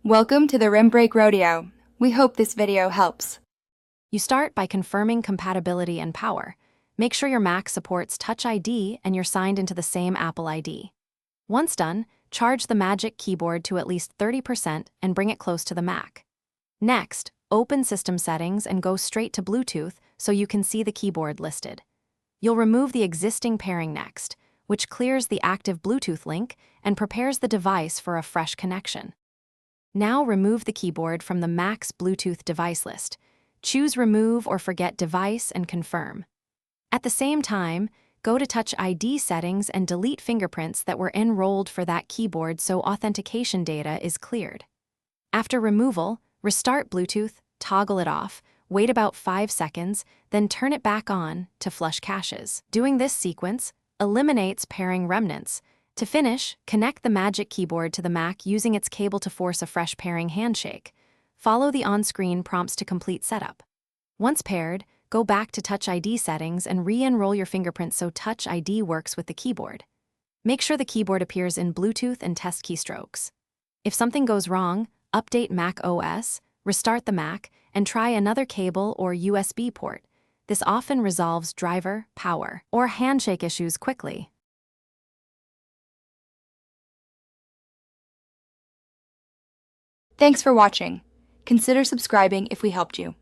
Welcome to the Rim Break Rodeo. We hope this video helps. You start by confirming compatibility and power. Make sure your Mac supports Touch ID and you're signed into the same Apple ID. Once done, charge the Magic Keyboard to at least 30% and bring it close to the Mac. Next, open System Settings and go straight to Bluetooth so you can see the keyboard listed. You'll remove the existing pairing next, which clears the active Bluetooth link and prepares the device for a fresh connection. Now remove the keyboard from the Mac's Bluetooth device list. Choose Remove or Forget Device and confirm. At the same time, go to Touch ID settings and delete fingerprints that were enrolled for that keyboard so authentication data is cleared. After removal, restart Bluetooth, toggle it off, wait about 5 seconds, then turn it back on to flush caches. Doing this sequence eliminates pairing remnants. To finish, connect the Magic Keyboard to the Mac using its cable to force a fresh pairing handshake. Follow the on-screen prompts to complete setup. Once paired, go back to Touch ID settings and re-enroll your fingerprints so Touch ID works with the keyboard. Make sure the keyboard appears in Bluetooth and test keystrokes. If something goes wrong, update Mac OS, restart the Mac, and try another cable or USB port. This often resolves driver, power, or handshake issues quickly. Thanks for watching. Consider subscribing if we helped you.